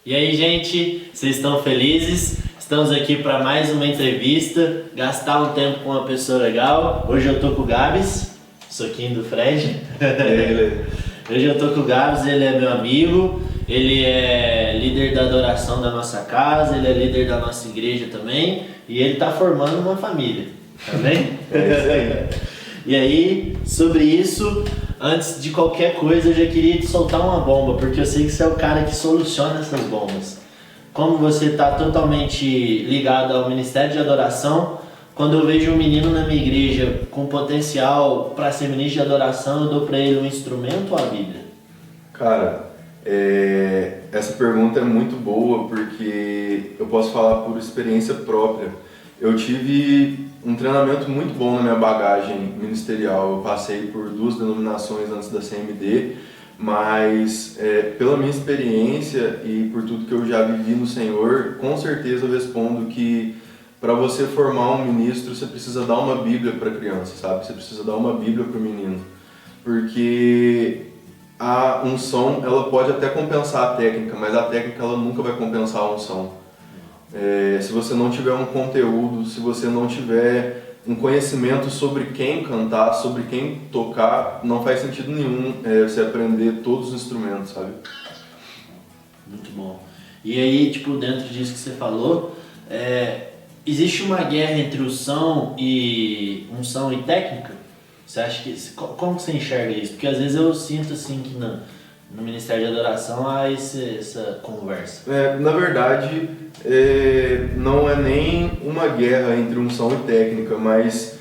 E aí, gente, vocês estão felizes? Estamos aqui para mais uma entrevista, gastar um tempo com uma pessoa legal. Hoje eu tô com o Gabs, soquinho do Fred. Hoje eu tô com o Gabs, ele é meu amigo, ele é líder da adoração da nossa casa, ele é líder da nossa igreja também, e ele tá formando uma família, tá bem? É isso aí. E aí, sobre isso, antes de qualquer coisa, eu já queria te soltar uma bomba, porque eu sei que você é o cara que soluciona essas bombas. Como você está totalmente ligado ao Ministério de Adoração, quando eu vejo um menino na minha igreja com potencial para ser ministro de adoração, eu dou para ele um instrumento ou a Bíblia? Cara, essa pergunta é muito boa porque eu posso falar por experiência própria. Eu tive um treinamento muito bom na minha bagagem ministerial. Eu passei por 2 denominações antes da CMD, mas pela minha experiência e por tudo que eu já vivi no Senhor, com certeza eu respondo que para você formar um ministro, você precisa dar uma Bíblia para a criança, sabe? Você precisa dar uma Bíblia para o menino, porque a unção, ela pode até compensar a técnica, mas a técnica ela nunca vai compensar a unção. Se você não tiver um conteúdo, se você não tiver um conhecimento sobre quem cantar, sobre quem tocar, não faz sentido nenhum você aprender todos os instrumentos, sabe? Muito bom. E aí, tipo, dentro disso que você falou, existe uma guerra entre unção e técnica? Você acha que... Como você enxerga isso? Porque às vezes eu sinto assim que no Ministério de Adoração há essa conversa. Na verdade, não é nem uma guerra entre unção e técnica, mas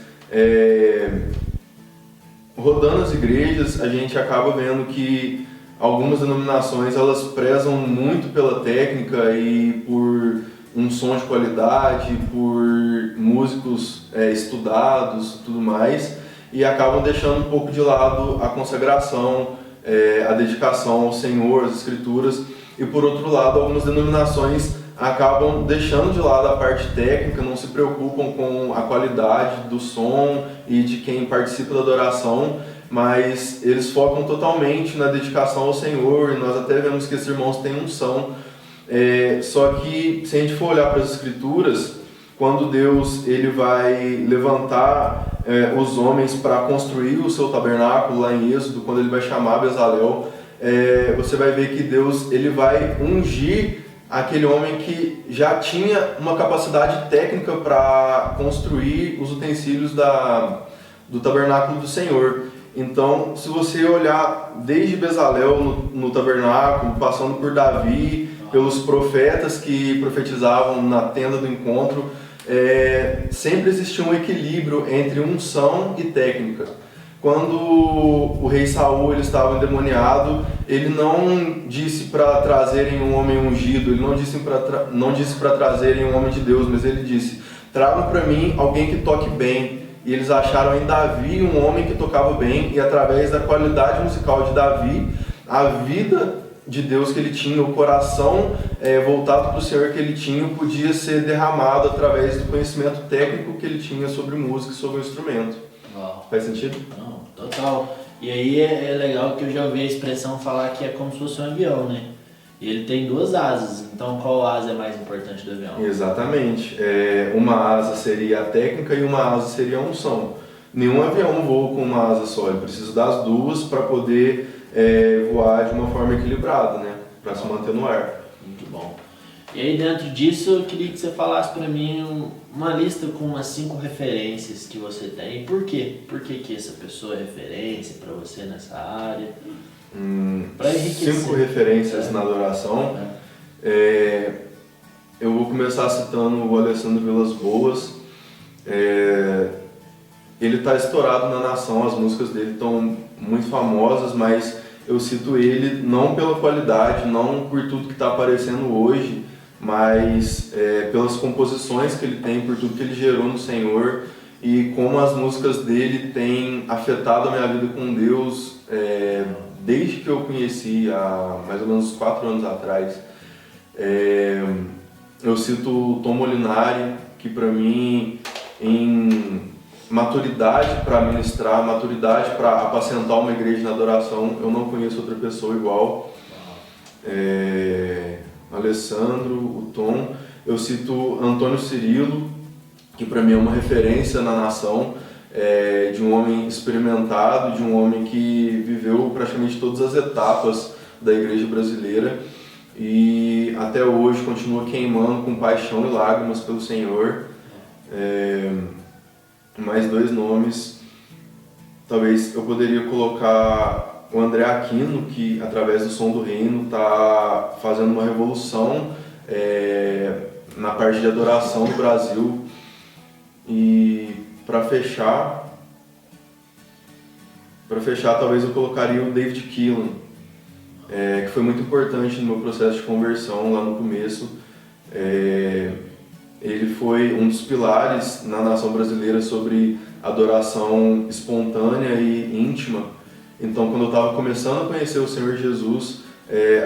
rodando as igrejas, a gente acaba vendo que algumas denominações elas prezam muito pela técnica e por um som de qualidade, por músicos estudados e tudo mais, e acabam deixando um pouco de lado a consagração, a dedicação ao Senhor, às Escrituras, e por outro lado, algumas denominações acabam deixando de lado a parte técnica, não se preocupam com a qualidade do som e de quem participa da adoração, mas eles focam totalmente na dedicação ao Senhor, e nós até vemos que esses irmãos têm unção. Só que, se a gente for olhar para as Escrituras, quando Deus ele vai levantar os homens para construir o seu tabernáculo lá em Êxodo, quando ele vai chamar Bezalel, você vai ver que Deus ele vai ungir aquele homem que já tinha uma capacidade técnica para construir os utensílios do tabernáculo do Senhor. Então, se você olhar desde Bezalel no tabernáculo, passando por Davi, pelos profetas que profetizavam na tenda do encontro, sempre existia um equilíbrio entre unção e técnica. Quando o rei Saul ele estava endemoniado, ele não disse para trazerem um homem ungido, ele não disse para trazerem um homem de Deus, mas ele disse: tragam para mim alguém que toque bem. E eles acharam em Davi um homem que tocava bem, e através da qualidade musical de Davi, a vida de Deus que ele tinha, o coração voltado para o Senhor que ele tinha, podia ser derramado através do conhecimento técnico que ele tinha sobre música e sobre o instrumento. Uau. Faz sentido? Não, total. E aí é legal que eu já ouvi a expressão falar que é como se fosse um avião, né? E ele tem 2 asas, então qual asa é mais importante do avião? Exatamente. Uma asa seria a técnica e uma asa seria a unção. Nenhum avião voa com uma asa só, ele precisa das duas para poder voar de uma forma equilibrada, né? Para se manter no ar. Muito bom. E aí dentro disso eu queria que você falasse para mim uma lista com umas 5 referências que você tem. E por quê? Por que essa pessoa é referência para você nessa área? Para enriquecer. 5 referências na adoração. Eu vou começar citando o Alessandro Vilas Boas. Ele está estourado na nação, as músicas dele estão muito famosas, mas eu cito ele não pela qualidade, não por tudo que está aparecendo hoje, mas pelas composições que ele tem, por tudo que ele gerou no Senhor e como as músicas dele têm afetado a minha vida com Deus desde que eu conheci há mais ou menos 4 anos atrás. Eu cito o Tom Molinari, que para mim, em maturidade para ministrar, maturidade para apacentar uma igreja na adoração, eu não conheço outra pessoa igual. Alessandro, o Tom. Eu cito Antônio Cirilo, que para mim é uma referência na nação, de um homem experimentado, de um homem que viveu praticamente todas as etapas da igreja brasileira e até hoje continua queimando com paixão e lágrimas pelo Senhor. Mais 2 nomes, talvez eu poderia colocar o André Aquino, que através do Som do Reino está fazendo uma revolução na parte de adoração no Brasil. E para fechar talvez eu colocaria o David Keelan, que foi muito importante no meu processo de conversão lá no começo. Ele foi um dos pilares na nação brasileira sobre adoração espontânea e íntima. Então, quando eu estava começando a conhecer o Senhor Jesus,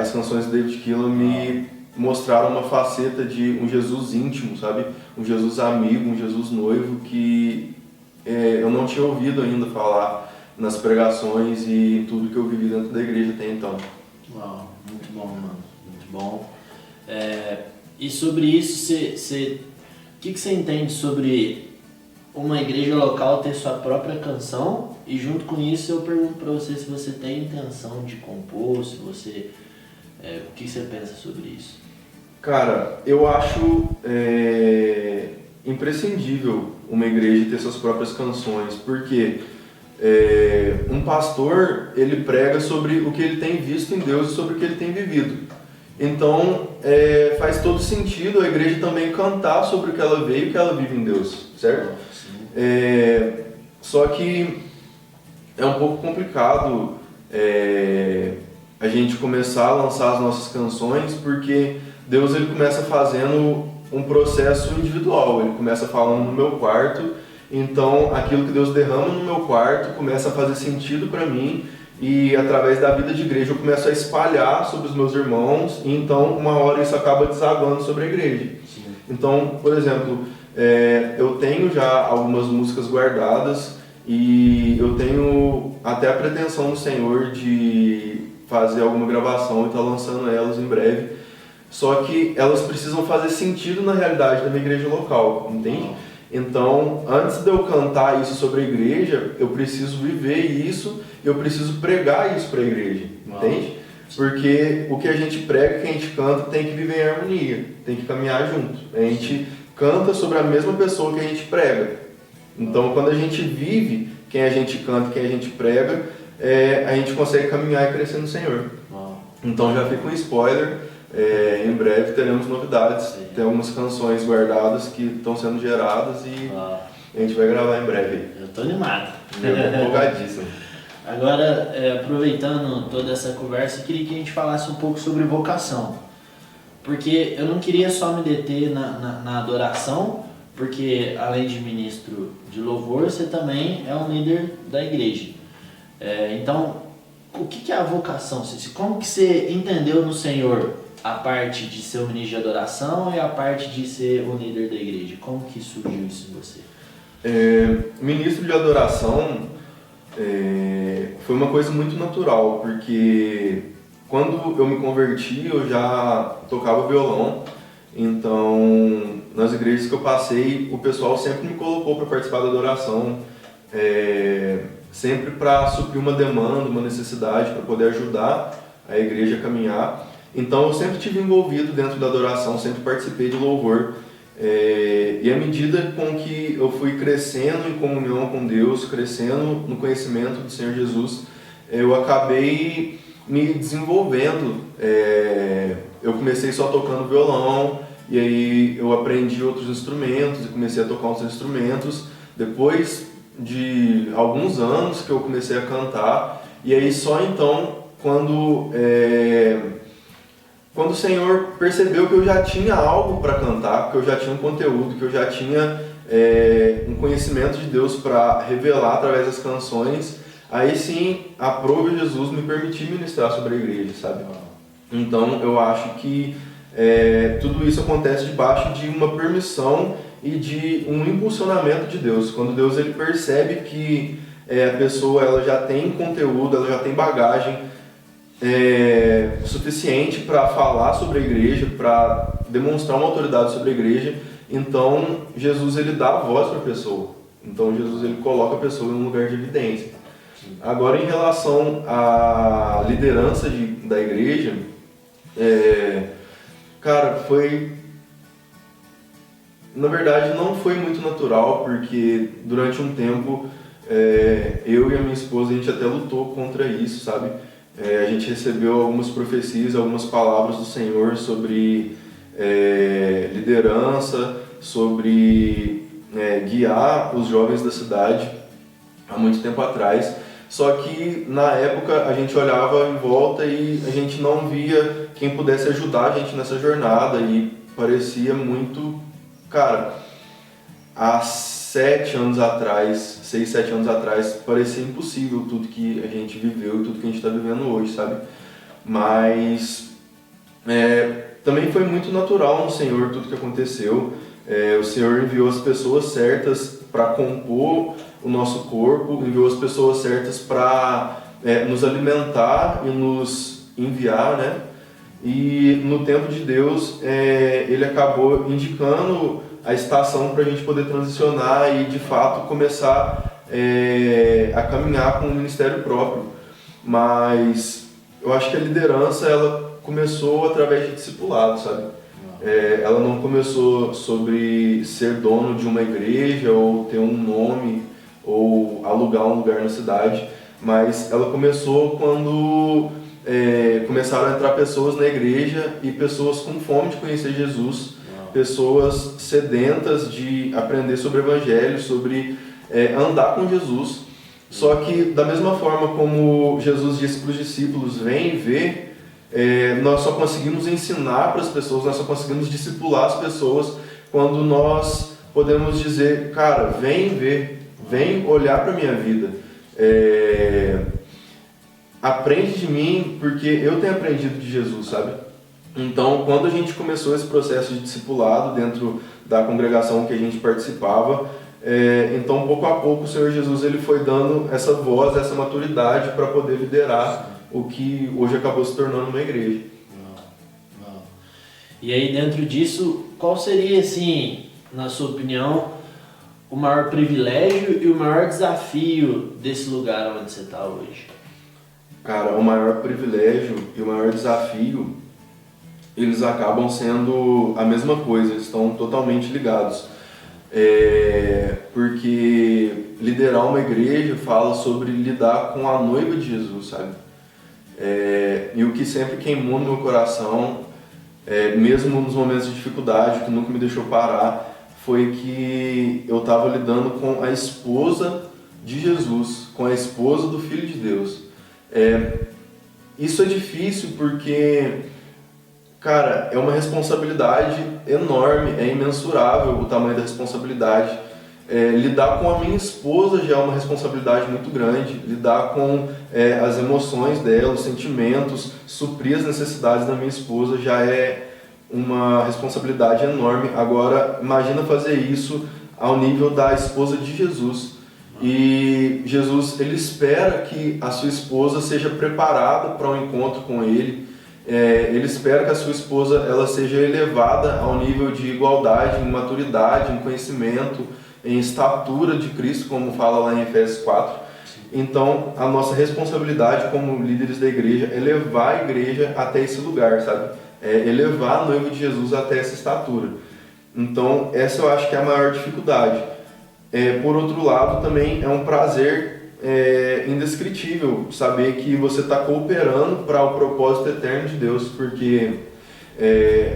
as canções de David Keelan me mostraram uma faceta de um Jesus íntimo, sabe? Um Jesus amigo, um Jesus noivo que eu não tinha ouvido ainda falar nas pregações e em tudo que eu vivi dentro da igreja até então. Uau, muito bom, mano, muito bom. E sobre isso, o que você entende sobre uma igreja local ter sua própria canção? E junto com isso eu pergunto para você se você tem intenção de compor, se você... o que você pensa sobre isso? Cara, eu acho imprescindível uma igreja ter suas próprias canções, porque um pastor, ele prega sobre o que ele tem visto em Deus e sobre o que ele tem vivido. Então, faz todo sentido a igreja também cantar sobre o que ela veio e o que ela vive em Deus, certo? Só que é um pouco complicado a gente começar a lançar as nossas canções, porque Deus ele começa fazendo um processo individual, ele começa falando no meu quarto, então aquilo que Deus derrama no meu quarto começa a fazer sentido para mim e através da vida de igreja eu começo a espalhar sobre os meus irmãos e então uma hora isso acaba desagando sobre a igreja. Sim. Então, por exemplo, eu tenho já algumas músicas guardadas e eu tenho até a pretensão do Senhor de fazer alguma gravação e estar lançando elas em breve. Só que elas precisam fazer sentido na realidade da minha igreja local, entende? Então, antes de eu cantar isso sobre a igreja, eu preciso viver isso, eu preciso pregar isso para a igreja, entende? Porque o que a gente prega, o que a gente canta, tem que viver em harmonia, tem que caminhar junto. A gente canta sobre a mesma pessoa que a gente prega. Então, quando a gente vive quem a gente canta, quem a gente prega, a gente consegue caminhar e crescer no Senhor. Então, já fica um spoiler. Em breve teremos novidades. Sim. Tem algumas canções guardadas que estão sendo geradas e a gente vai gravar em breve. Eu tô animado. Eu tô empolgadíssimo. Agora, aproveitando toda essa conversa, eu queria que a gente falasse um pouco sobre vocação. Porque eu não queria só me deter na adoração, porque além de ministro de louvor, você também é um líder da igreja. Então, o que é a vocação? Como que você entendeu no Senhor a parte de ser um ministro de adoração e a parte de ser um líder da igreja? Como que surgiu isso em você? Ministro de adoração foi uma coisa muito natural, porque quando eu me converti eu já tocava violão, então nas igrejas que eu passei o pessoal sempre me colocou para participar da adoração, sempre para suprir uma demanda, uma necessidade, para poder ajudar a igreja a caminhar. Então eu sempre estive envolvido dentro da adoração, sempre participei de louvor. E à medida com que eu fui crescendo em comunhão com Deus, crescendo no conhecimento do Senhor Jesus, eu acabei me desenvolvendo. Eu comecei só tocando violão, e aí eu aprendi outros instrumentos e comecei a tocar outros instrumentos. Depois de alguns anos que eu comecei a cantar, e aí só então quando o Senhor percebeu que eu já tinha algo para cantar, que eu já tinha um conteúdo, que eu já tinha um conhecimento de Deus para revelar através das canções, aí sim, aprove Jesus me permitir ministrar sobre a igreja, sabe? Então eu acho que tudo isso acontece debaixo de uma permissão e de um impulsionamento de Deus. Quando Deus ele percebe que a pessoa ela já tem conteúdo, ela já tem bagagem, suficiente para falar sobre a igreja, para demonstrar uma autoridade sobre a igreja. Então Jesus ele dá voz para a pessoa. Então Jesus ele coloca a pessoa em um lugar de evidência. Agora, em relação à liderança da igreja, cara, na verdade não foi muito natural, porque durante um tempo eu e a minha esposa a gente até lutou contra isso, sabe? A gente recebeu algumas profecias, algumas palavras do Senhor sobre liderança, sobre guiar os jovens da cidade há muito tempo atrás. Só que na época a gente olhava em volta e a gente não via quem pudesse ajudar a gente nessa jornada, e parecia muito, cara, há 6, 7 anos atrás, parecia impossível tudo que a gente viveu e tudo que a gente está vivendo hoje, sabe? Mas também foi muito natural no Senhor tudo que aconteceu. O Senhor enviou as pessoas certas para compor o nosso corpo, enviou as pessoas certas para nos alimentar e nos enviar, né? E no tempo de Deus, Ele acabou indicando a estação para a gente poder transicionar e de fato começar a caminhar com um ministério próprio. Mas eu acho que a liderança ela começou através de discipulado, sabe? Ela não começou sobre ser dono de uma igreja ou ter um nome ou alugar um lugar na cidade, mas ela começou quando começaram a entrar pessoas na igreja e pessoas com fome de conhecer Jesus, pessoas sedentas de aprender sobre o Evangelho, sobre andar com Jesus. Só que da mesma forma como Jesus disse para os discípulos, vem e vê, nós só conseguimos ensinar para as pessoas, nós só conseguimos discipular as pessoas quando nós podemos dizer, cara, vem ver, vem olhar para a minha vida, aprende de mim, porque eu tenho aprendido de Jesus, sabe? Então, quando a gente começou esse processo de discipulado dentro da congregação que a gente participava, então pouco a pouco o Senhor Jesus ele foi dando essa voz, essa maturidade para poder liderar o que hoje acabou se tornando uma igreja. E aí, dentro disso, qual seria, assim, na sua opinião, o maior privilégio e o maior desafio desse lugar onde você está hoje? Cara, o maior privilégio e o maior desafio, eles acabam sendo a mesma coisa, eles estão totalmente ligados. Porque liderar uma igreja fala sobre lidar com a noiva de Jesus, sabe? E o que sempre queimou no meu coração, mesmo nos momentos de dificuldade, que nunca me deixou parar, foi que eu estava lidando com a esposa de Jesus, com a esposa do Filho de Deus. Isso é difícil porque, cara, é uma responsabilidade enorme, é imensurável o tamanho da responsabilidade. Lidar com a minha esposa já é uma responsabilidade muito grande, lidar com as emoções dela, os sentimentos, suprir as necessidades da minha esposa já é uma responsabilidade enorme. Agora, imagina fazer isso ao nível da esposa de Jesus. E Jesus, ele espera que a sua esposa seja preparada para um encontro com ele. Ele espera que a sua esposa ela seja elevada ao nível de igualdade, em maturidade, em conhecimento, em estatura de Cristo, como fala lá em Efésios 4. Então, a nossa responsabilidade como líderes da igreja é levar a igreja até esse lugar, sabe? Elevar a noiva de Jesus até essa estatura. Então, essa eu acho que é a maior dificuldade. Por outro lado, também é um prazer indescritível saber que você está cooperando para o propósito eterno de Deus, porque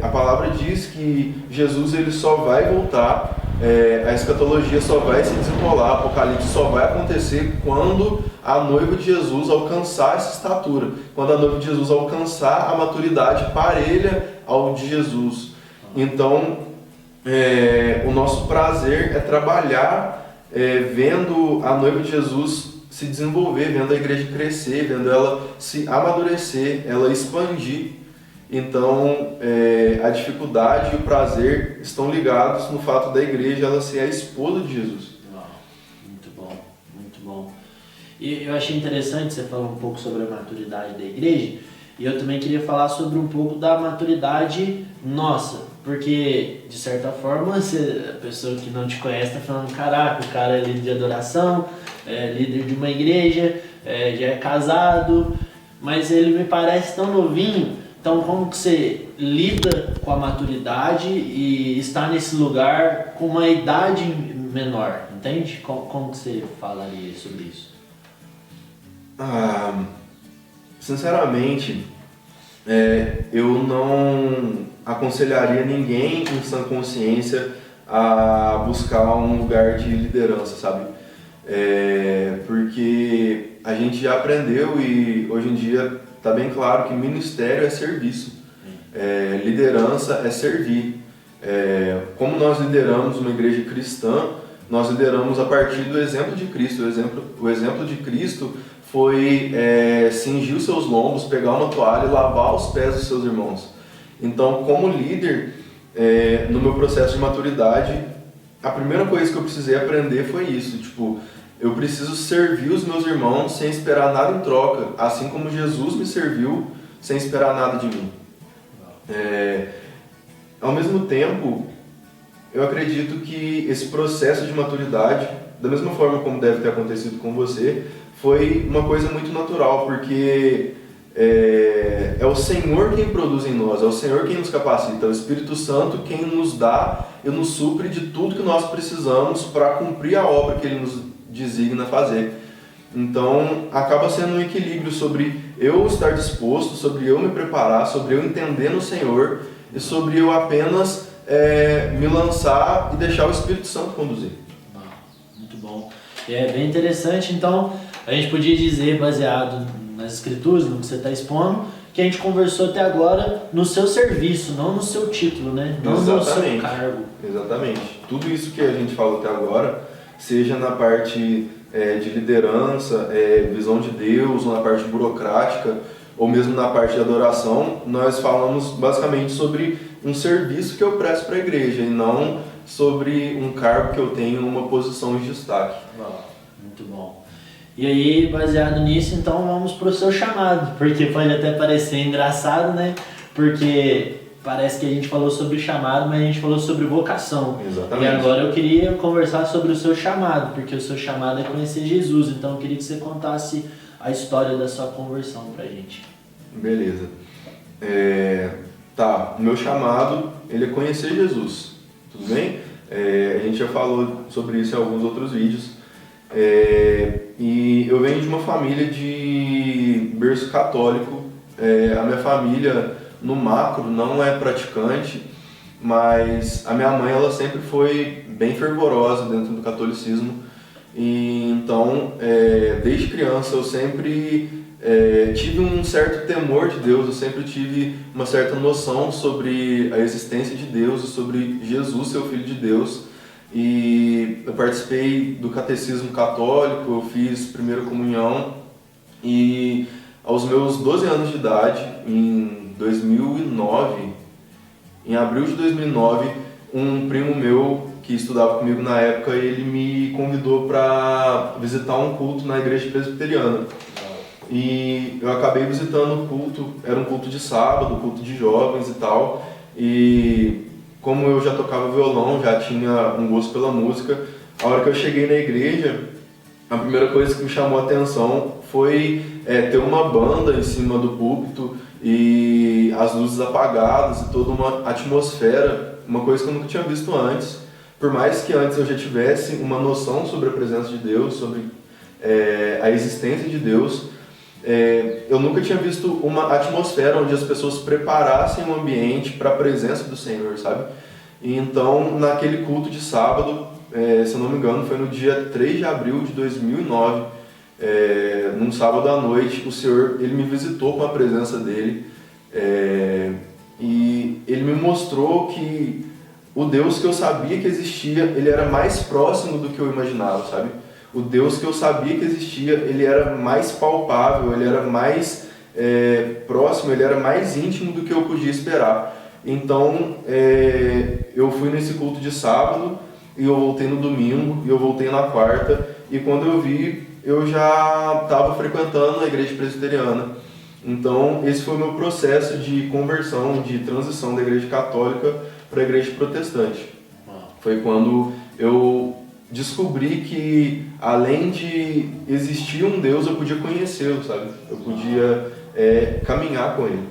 a palavra diz que Jesus ele só vai voltar, a escatologia só vai se desenrolar, o Apocalipse só vai acontecer quando a noiva de Jesus alcançar essa estatura, quando a noiva de Jesus alcançar a maturidade parelha ao de Jesus. Então, o nosso prazer é trabalhar vendo a noiva de Jesus se desenvolver, vendo a igreja crescer, vendo ela se amadurecer, ela expandir. Então, a dificuldade e o prazer estão ligados no fato da igreja ela ser a esposa de Jesus. Uau, muito bom, muito bom. E eu achei interessante você falar um pouco sobre a maturidade da igreja, e eu também queria falar sobre um pouco da maturidade nossa, porque, de certa forma, a pessoa que não te conhece está falando, caraca, o cara é líder de adoração, é líder de uma igreja, já é casado, mas ele me parece tão novinho. Então, como que você lida com a maturidade e está nesse lugar com uma idade menor, entende? Como que você falaria sobre isso? Sinceramente, eu não aconselharia ninguém em sã consciência a buscar um lugar de liderança, sabe? Porque a gente já aprendeu e hoje em dia está bem claro que ministério é serviço, liderança é servir. Como nós lideramos uma igreja cristã, nós lideramos a partir do exemplo de Cristo. O exemplo de Cristo foi cingir os seus lombos, pegar uma toalha e lavar os pés dos seus irmãos. Então, como líder, no meu processo de maturidade, a primeira coisa que eu precisei aprender foi isso, eu preciso servir os meus irmãos sem esperar nada em troca, assim como Jesus me serviu sem esperar nada de mim. Ao mesmo tempo, eu acredito que esse processo de maturidade, da mesma forma como deve ter acontecido com você, foi uma coisa muito natural, porque é o Senhor quem produz em nós, é o Senhor quem nos capacita, é o Espírito Santo quem nos dá e nos supre de tudo que nós precisamos para cumprir a obra que Ele nos designa fazer. Então, acaba sendo um equilíbrio sobre eu estar disposto, sobre eu me preparar, sobre eu entender no Senhor e sobre eu apenas me lançar e deixar o Espírito Santo conduzir. Muito bom. E é bem interessante, então, a gente podia dizer, baseado nas escrituras, no que você está expondo, que a gente conversou até agora no seu serviço, não no seu título, né? Não no seu cargo. Exatamente. Tudo isso que a gente falou até agora, seja na parte de liderança, visão de Deus, ou na parte burocrática, ou mesmo na parte de adoração, nós falamos basicamente sobre um serviço que eu presto para a igreja e não sobre um cargo que eu tenho, uma posição de destaque. Muito bom. E aí, baseado nisso, então vamos para o seu chamado, porque pode até parecer engraçado, né? Porque parece que a gente falou sobre chamado, mas a gente falou sobre vocação. Exatamente. E agora eu queria conversar sobre o seu chamado, porque o seu chamado é conhecer Jesus. Então eu queria que você contasse a história da sua conversão pra gente. Beleza. O meu chamado, ele é conhecer Jesus. Tudo bem? A gente já falou sobre isso em alguns outros vídeos. E eu venho de uma família de berço católico. A minha família, no macro, não é praticante, mas a minha mãe, ela sempre foi bem fervorosa dentro do catolicismo. E então, desde criança, eu sempre tive um certo temor de Deus, eu sempre tive uma certa noção sobre a existência de Deus e sobre Jesus, seu Filho de Deus. E eu participei do catecismo católico, eu fiz primeira comunhão e aos meus 12 anos de idade, em 2009, em abril de 2009, um primo meu que estudava comigo na época, ele me convidou para visitar um culto na igreja presbiteriana. E eu acabei visitando o culto, era um culto de sábado, culto de jovens e tal, e como eu já tocava violão, já tinha um gosto pela música, a hora que eu cheguei na igreja, a primeira coisa que me chamou a atenção foi ter uma banda em cima do púlpito e as luzes apagadas e toda uma atmosfera, uma coisa que eu nunca tinha visto antes. Por mais que antes eu já tivesse uma noção sobre a presença de Deus, sobre a existência de Deus, eu nunca tinha visto uma atmosfera onde as pessoas preparassem um ambiente para a presença do Senhor, sabe? E então, naquele culto de sábado, se eu não me engano, foi no dia 3 de abril de 2009, num sábado à noite, o Senhor, ele me visitou com a presença dele, e ele me mostrou que o Deus que eu sabia que existia, ele era mais próximo do que eu imaginava, sabe? O Deus que eu sabia que existia, ele era mais palpável, ele era mais próximo, ele era mais íntimo do que eu podia esperar. Então, eu fui nesse culto de sábado, e eu voltei no domingo, e eu voltei na quarta, e quando eu vi, eu já estava frequentando a igreja presbiteriana. Então, esse foi o meu processo de conversão, de transição da igreja católica para a igreja protestante. Foi quando eu descobri que, além de existir um Deus, eu podia conhecê-lo, sabe? Eu podia caminhar com ele.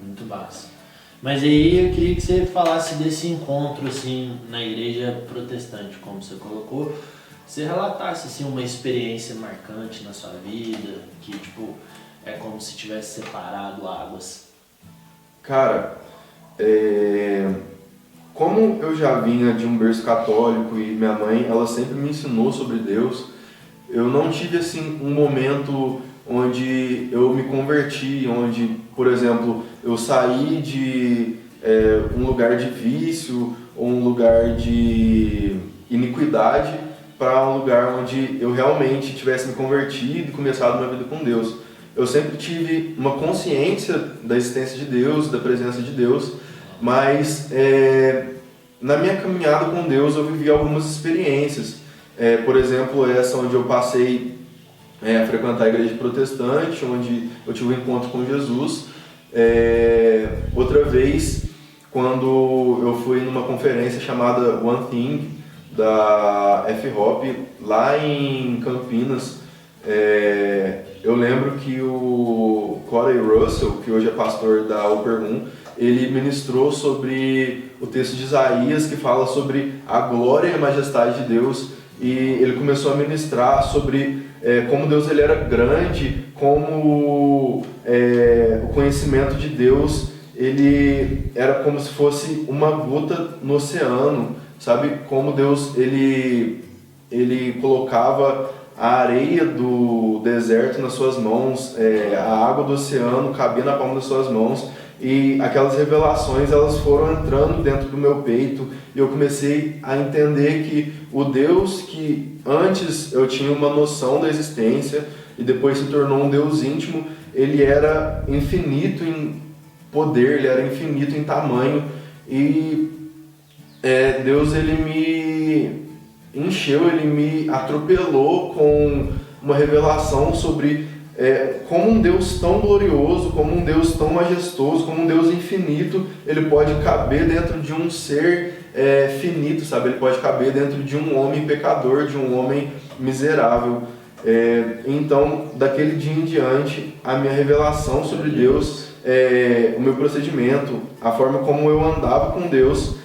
Muito massa. Mas aí eu queria que você falasse desse encontro, assim, na igreja protestante, como você colocou. Você relatasse, assim, uma experiência marcante na sua vida, que, tipo, é como se tivesse separado águas. Cara, como eu já vinha de um berço católico e minha mãe, ela sempre me ensinou sobre Deus, eu não tive, assim, um momento onde eu me converti, onde, por exemplo, eu saí de um lugar de vício ou um lugar de iniquidade para um lugar onde eu realmente tivesse me convertido e começado uma vida com Deus. Eu sempre tive uma consciência da existência de Deus, da presença de Deus, mas na minha caminhada com Deus eu vivi algumas experiências. Por exemplo, essa onde eu passei a frequentar a igreja protestante, onde eu tive um encontro com Jesus. Outra vez, quando eu fui numa conferência chamada One Thing, da F-Hop, lá em Campinas, eu lembro que o Corey Russell, que hoje é pastor da Upper Room, ele ministrou sobre o texto de Isaías, que fala sobre a glória e a majestade de Deus, e ele começou a ministrar sobre como Deus ele era grande, como o conhecimento de Deus ele era como se fosse uma gota no oceano, sabe? Como Deus ele colocava a areia do deserto nas suas mãos, a água do oceano cabia na palma das suas mãos, e aquelas revelações elas foram entrando dentro do meu peito, e eu comecei a entender que o Deus que antes eu tinha uma noção da existência e depois se tornou um Deus íntimo, ele era infinito em poder, ele era infinito em tamanho, e Deus ele me encheu, ele me atropelou com uma revelação sobre como um Deus tão glorioso, como um Deus tão majestoso, como um Deus infinito, ele pode caber dentro de um ser finito, sabe? Ele pode caber dentro de um homem pecador, de um homem miserável. Então, daquele dia em diante, a minha revelação sobre Deus, o meu procedimento, a forma como eu andava com Deus,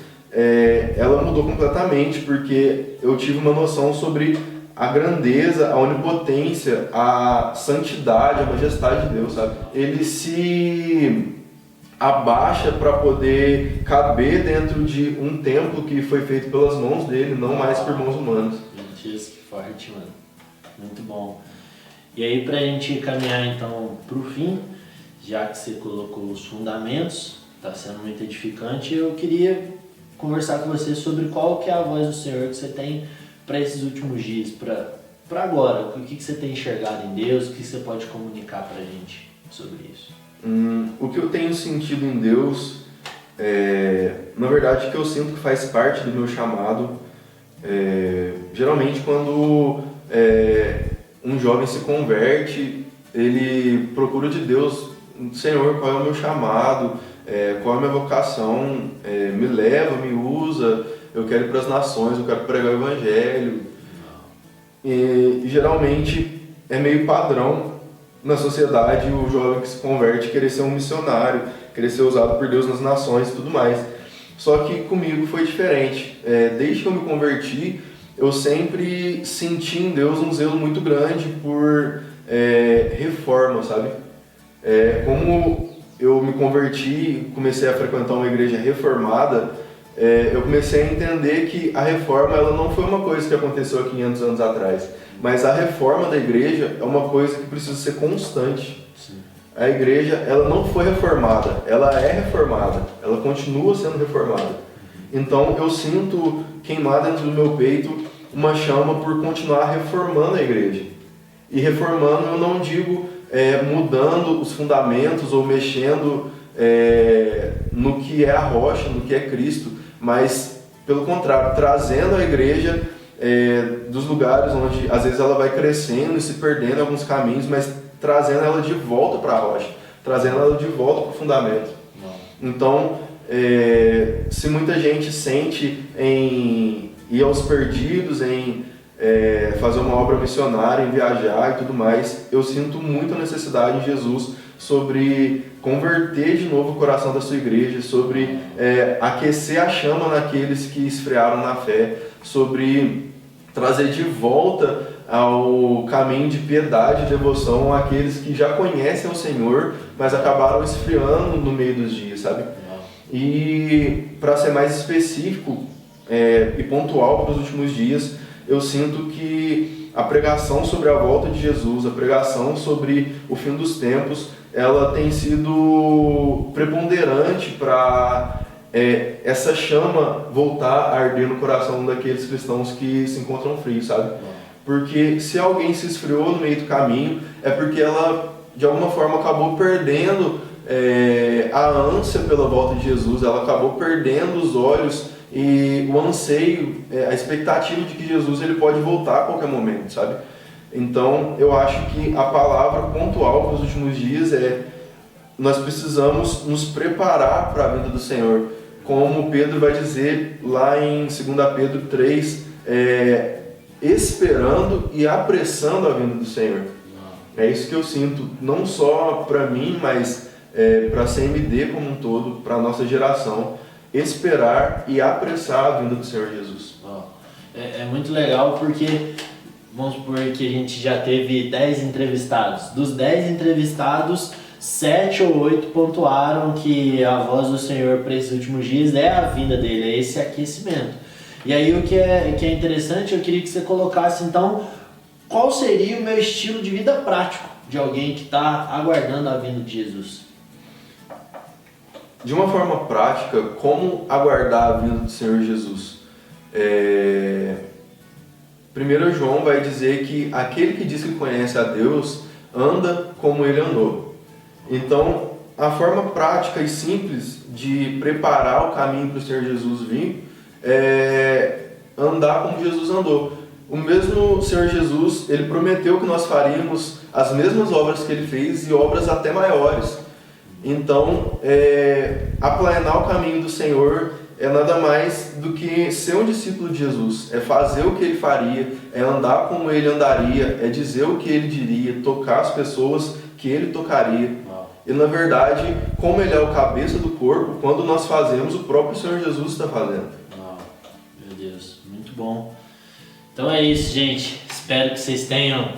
ela mudou completamente, porque eu tive uma noção sobre a grandeza, a onipotência, a santidade, a majestade de Deus, sabe? Ele se abaixa para poder caber dentro de um templo que foi feito pelas mãos dele, não mais por mãos humanas. Gente, que forte, mano. Muito bom. E aí, pra gente caminhar então pro fim, já que você colocou os fundamentos, tá sendo muito edificante, eu queria conversar com você sobre qual que é a voz do Senhor que você tem para esses últimos dias, para agora. O que você tem enxergado em Deus, o que você pode comunicar para a gente sobre isso? O que eu tenho sentido em Deus, na verdade, que eu sinto que faz parte do meu chamado, geralmente quando um jovem se converte, ele procura de Deus: Senhor, qual é o meu chamado? Qual é a minha vocação? Me leva, me usa, eu quero ir para as nações, eu quero pregar o evangelho. E geralmente é meio padrão na sociedade o jovem que se converte querer ser um missionário, querer ser usado por Deus nas nações e tudo mais. Só que comigo foi diferente. Desde que eu me converti, eu sempre senti em Deus um zelo muito grande por reforma, sabe? Como eu me converti e comecei a frequentar uma igreja reformada, eu comecei a entender que a reforma ela não foi uma coisa que aconteceu há 500 anos atrás, mas a reforma da igreja é uma coisa que precisa ser constante. Sim. A igreja ela não foi reformada, ela é reformada, ela continua sendo reformada. Então eu sinto queimar dentro do meu peito uma chama por continuar reformando a igreja. E reformando eu não digo mudando os fundamentos ou mexendo no que é a rocha, no que é Cristo, mas pelo contrário, trazendo a igreja dos lugares onde às vezes ela vai crescendo e se perdendo em alguns caminhos, mas trazendo ela de volta para a rocha, trazendo ela de volta para o fundamento. Então, se muita gente sente em ir aos perdidos, em fazer uma obra missionária, em viajar e tudo mais, eu sinto muita necessidade em Jesus sobre converter de novo o coração da sua igreja, sobre aquecer a chama naqueles que esfriaram na fé, sobre trazer de volta ao caminho de piedade e devoção aqueles que já conhecem o Senhor, mas acabaram esfriando no meio dos dias, sabe? E para ser mais específico e pontual para os últimos dias, eu sinto que a pregação sobre a volta de Jesus, a pregação sobre o fim dos tempos, ela tem sido preponderante para essa chama voltar a arder no coração daqueles cristãos que se encontram frios, sabe? Porque se alguém se esfriou no meio do caminho, é porque ela, de alguma forma, acabou perdendo a ânsia pela volta de Jesus, ela acabou perdendo os olhos e o anseio, a expectativa de que Jesus ele pode voltar a qualquer momento, sabe? Então, eu acho que a palavra pontual para os últimos dias nós precisamos nos preparar para a vinda do Senhor. Como Pedro vai dizer lá em 2 Pedro 3, esperando e apressando a vinda do Senhor. É isso que eu sinto, não só para mim, mas para a CMD como um todo, para a nossa geração, esperar e apressar a vinda do Senhor Jesus. É muito legal porque, vamos supor que a gente já teve 10 entrevistados. Dos 10 entrevistados, 7 ou 8 pontuaram que a voz do Senhor para esses últimos dias é a vinda dele, é esse aquecimento. E aí o que é interessante, eu queria que você colocasse então, qual seria o meu estilo de vida prático de alguém que está aguardando a vinda de Jesus? De uma forma prática, como aguardar a vinda do Senhor Jesus? 1 João vai dizer que aquele que diz que conhece a Deus anda como ele andou. Então, a forma prática e simples de preparar o caminho para o Senhor Jesus vir é andar como Jesus andou. O mesmo Senhor Jesus, ele prometeu que nós faríamos as mesmas obras que ele fez e obras até maiores. Então, aplanar o caminho do Senhor é nada mais do que ser um discípulo de Jesus, é fazer o que ele faria, é andar como ele andaria, é dizer o que ele diria, tocar as pessoas que ele tocaria. E na verdade, como ele é o cabeça do corpo, quando nós fazemos, o próprio Senhor Jesus está fazendo. Meu Deus, muito bom. Então é isso, gente. Espero que vocês tenham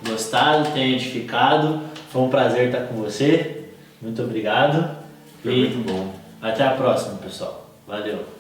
gostado, tenham edificado. Foi um prazer estar com você. Muito obrigado. Foi muito bom. Até a próxima, pessoal. Valeu.